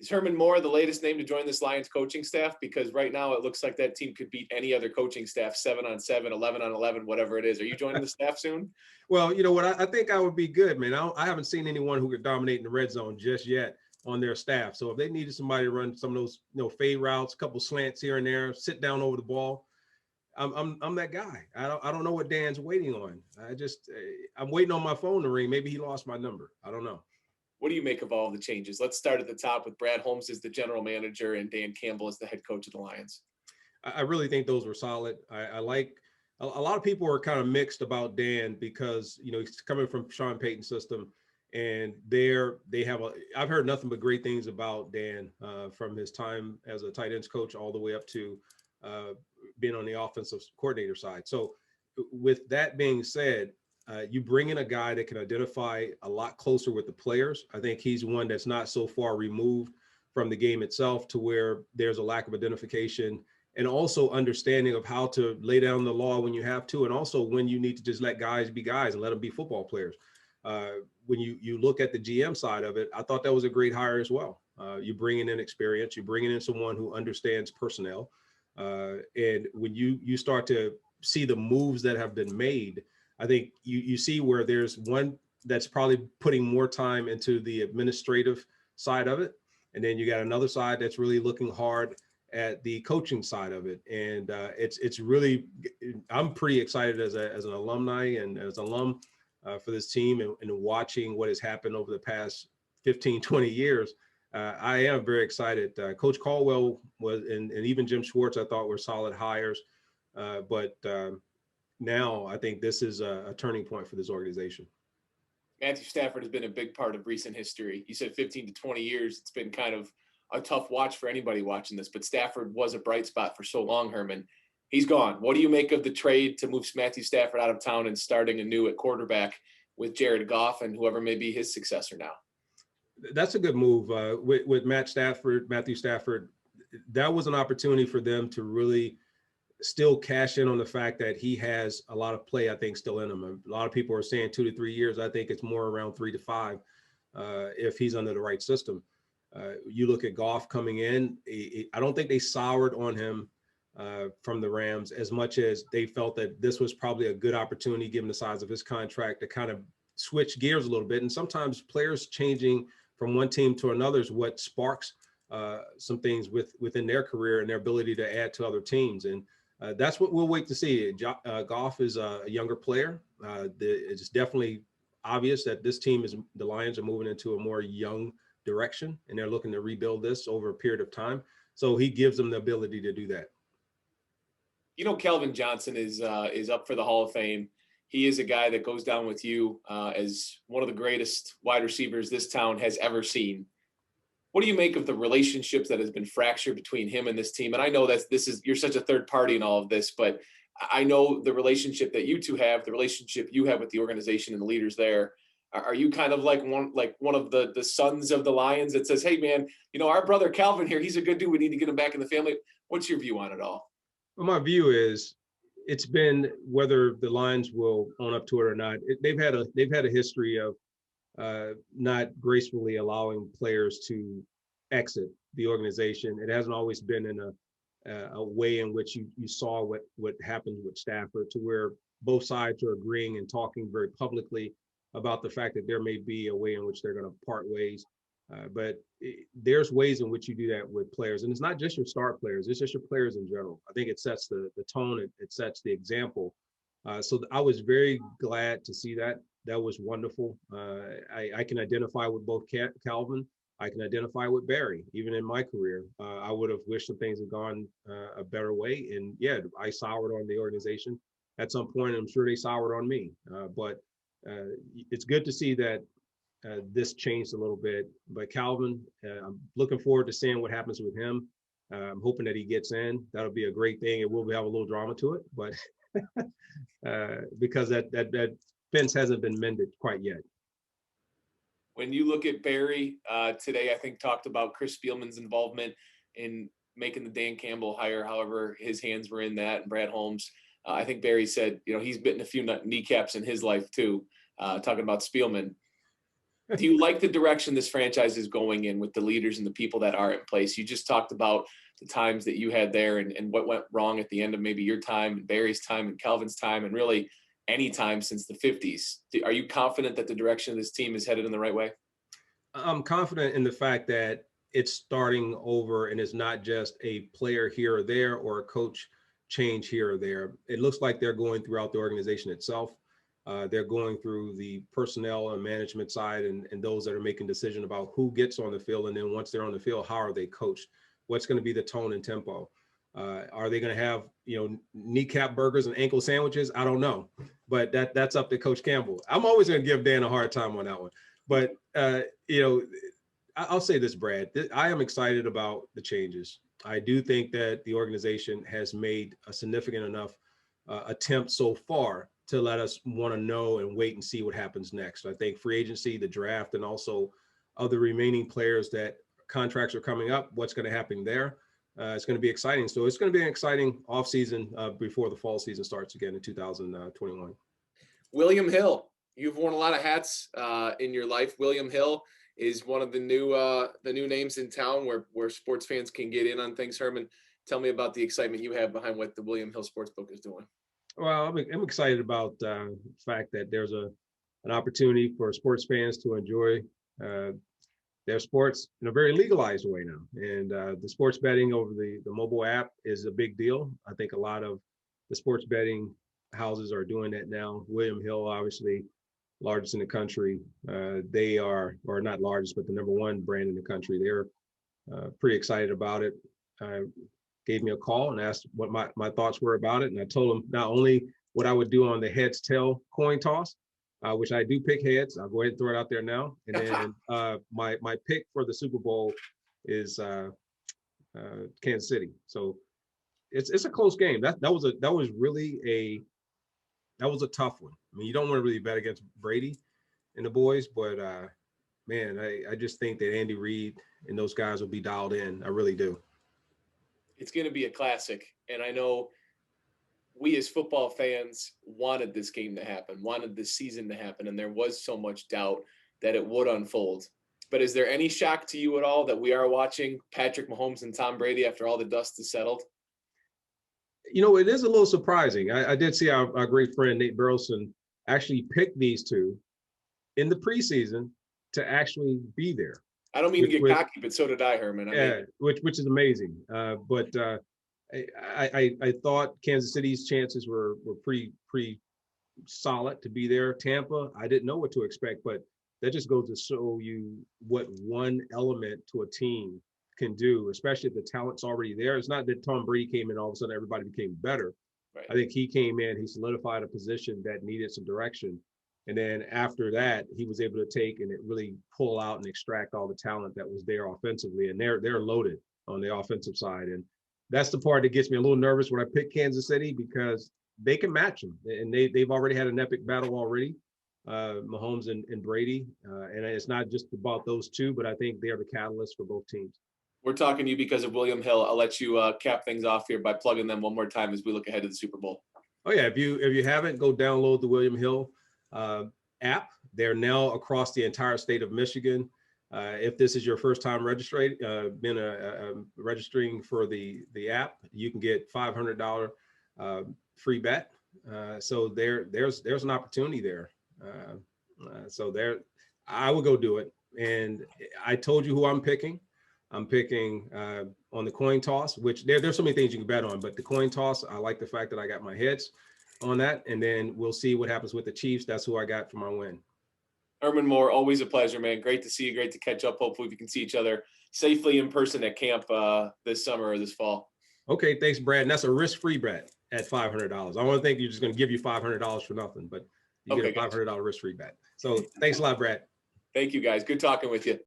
Is Herman Moore the latest name to join this Lions coaching staff? Because right now it looks like that team could beat any other coaching staff 7-on-7, 11-on-11, whatever it is. Are you joining the staff soon? Well, you know what? I think I would be good, man. I haven't seen anyone who could dominate in the red zone just yet on their staff. So if they needed somebody to run some of those, fade routes, a couple slants here and there, sit down over the ball, I'm that guy. I don't know what Dan's waiting on. I'm waiting on my phone to ring. Maybe he lost my number. I don't know. What do you make of all of the changes? Let's start at the top with Brad Holmes as the general manager and Dan Campbell as the head coach of the Lions. I really think those were solid. I like a lot of people are kind of mixed about Dan because he's coming from Sean Payton's system, and I've heard nothing but great things about Dan from his time as a tight ends coach all the way up to being on the offensive coordinator side. So with that being said, you bring in a guy that can identify a lot closer with the players. I think he's one that's not so far removed from the game itself to where there's a lack of identification, and also understanding of how to lay down the law when you have to, and also when you need to just let guys be guys and let them be football players. When you look at the GM side of it, I thought that was a great hire as well. You bringing in experience, you're bringing in someone who understands personnel. And when you start to see the moves that have been made, I think you see where there's one that's probably putting more time into the administrative side of it. And then you got another side that's really looking hard at the coaching side of it. And it's really, I'm pretty excited as an alumni and as an alum for this team and watching what has happened over the past 15, 20 years. I am very excited. Coach Caldwell was, and even Jim Schwartz, I thought were solid hires. But now I think this is a turning point for this organization. Matthew Stafford has been a big part of recent history. You said 15 to 20 years. It's been kind of a tough watch for anybody watching this, but Stafford was a bright spot for so long, Herman. He's gone. What do you make of the trade to move Matthew Stafford out of town and starting anew at quarterback with Jared Goff and whoever may be his successor now? That's a good move with Matthew Stafford. That was an opportunity for them to really still cash in on the fact that he has a lot of play, I think, still in him. A lot of people are saying 2 to 3 years. I think it's more around 3 to 5 if he's under the right system. You look at Goff coming in, I don't think they soured on him from the Rams as much as they felt that this was probably a good opportunity, given the size of his contract, to kind of switch gears a little bit. And sometimes players changing from one team to another is what sparks some things within their career and their ability to add to other teams. And that's what we'll wait to see. Goff is a younger player. It's definitely obvious that the Lions are moving into a more young direction, and they're looking to rebuild this over a period of time. So he gives them the ability to do that. Kelvin Johnson is up for the Hall of Fame. He is a guy that goes down with you as one of the greatest wide receivers this town has ever seen. What do you make of the relationships that has been fractured between him and this team? And I know that you're such a third party in all of this, but I know the relationship that you two have, the relationship you have with the organization and the leaders there. Are you kind of like one of the sons of the Lions that says, hey man, our brother Calvin here, he's a good dude. We need to get him back in the family. What's your view on it all? Well, my view is it's been, whether the Lions will own up to it or not, they've had a history of not gracefully allowing players to exit the organization. It hasn't always been in a way in which you saw what happened with Stafford, to where both sides are agreeing and talking very publicly about the fact that there may be a way in which they're going to part ways. But there's ways in which you do that with players. And it's not just your star players, it's just your players in general. I think it sets the tone, it sets the example. So I was very glad to see that. That was wonderful. I can identify with both Calvin. I can identify with Barry. Even in my career, I would have wished that things had gone a better way. And yeah, I soured on the organization at some point. I'm sure they soured on me. But it's good to see that this changed a little bit. But Calvin, I'm looking forward to seeing what happens with him. I'm hoping that he gets in. That'll be a great thing. It will have a little drama to it, but because that fence hasn't been mended quite yet. When you look at Barry today, I think talked about Chris Spielman's involvement in making the Dan Campbell hire, however his hands were in that, and Brad Holmes. I think Barry said, he's bitten a few kneecaps in his life too, talking about Spielman. Do you like the direction this franchise is going in with the leaders and the people that are in place? You just talked about the times that you had there and what went wrong at the end of maybe your time and Barry's time and Calvin's time and really any time since the 50s. Are you confident that the direction of this team is headed in the right way? I'm confident in the fact that it's starting over and it's not just a player here or there or a coach change here or there. It looks like they're going throughout the organization itself. They're going through the personnel and management side and those that are making decisions about who gets on the field. And then once they're on the field, how are they coached? What's going to be the tone and tempo? Are they going to have, kneecap burgers and ankle sandwiches? I don't know, but that's up to Coach Campbell. I'm always going to give Dan a hard time on that one. But, I'll say this, Brad, I am excited about the changes. I do think that the organization has made a significant enough attempt so far to let us want to know and wait and see what happens next. I think free agency, the draft, and also other remaining players that contracts are coming up, what's going to happen there. It's going to be exciting. So it's going to be an exciting offseason before the fall season starts again in 2021. William Hill, you've worn a lot of hats in your life. William Hill is one of the new names in town where sports fans can get in on things. Herman, tell me about the excitement you have behind what the William Hill Sportsbook is doing. Well, I'm excited about the fact that there's an opportunity for sports fans to enjoy their sports in a very legalized way now. And the sports betting over the mobile app is a big deal. I think a lot of the sports betting houses are doing that now. William Hill, obviously, largest in the country. They are, or not largest, but the number one brand in the country. They're pretty excited about it. Gave me a call and asked what my thoughts were about it. And I told them not only what I would do on the heads tail coin toss, which I do pick heads. I'll go ahead and throw it out there now. And then my pick for the Super Bowl is Kansas City. So it's a close game. That was a tough one. I mean, you don't want to really bet against Brady and the boys, but man, I just think that Andy Reid and those guys will be dialed in. I really do. It's going to be a classic. And I know we as football fans wanted this game to happen, wanted this season to happen. And there was so much doubt that it would unfold. But is there any shock to you at all that we are watching Patrick Mahomes and Tom Brady after all the dust is settled? It is a little surprising. I did see our great friend Nate Burleson actually pick these two in the preseason to actually be there. I don't mean to get cocky, but so did I, Herman. Which is amazing. But I thought Kansas City's chances were pretty solid to be there. Tampa, I didn't know what to expect, but that just goes to show you what one element to a team can do, especially if the talent's already there. It's not that Tom Brady came in, all of a sudden everybody became better. Right. I think he came in, he solidified a position that needed some direction. And then after that, he was able to take and really pull out and extract all the talent that was there offensively. And they're loaded on the offensive side. And that's the part that gets me a little nervous when I pick Kansas City, because they can match them. And they've already had an epic battle already, Mahomes and Brady. And it's not just about those two, but I think they are the catalyst for both teams. We're talking to you because of William Hill. I'll let you cap things off here by plugging them one more time as we look ahead to the Super Bowl. Oh, yeah. If you haven't, go download the William Hill app. They're now across the entire state of Michigan. If this is your first time registering for the app, you can get $500 free bet. So there's an opportunity there. I will go do it. And I told you who I'm picking. I'm picking on the coin toss, which there's so many things you can bet on, but the coin toss, I like the fact that I got my heads on that, and then we'll see what happens with the Chiefs. That's who I got for my win. Herman Moore, always a pleasure, man. Great to see you. Great to catch up. Hopefully we can see each other safely in person at camp this summer or this fall. Okay, thanks, Brad. And that's a risk-free bet at $500. I want to think you're just going to give you $500 for nothing, but you get a $500 risk-free bet. So thanks a lot, Brad. Thank you, guys. Good talking with you.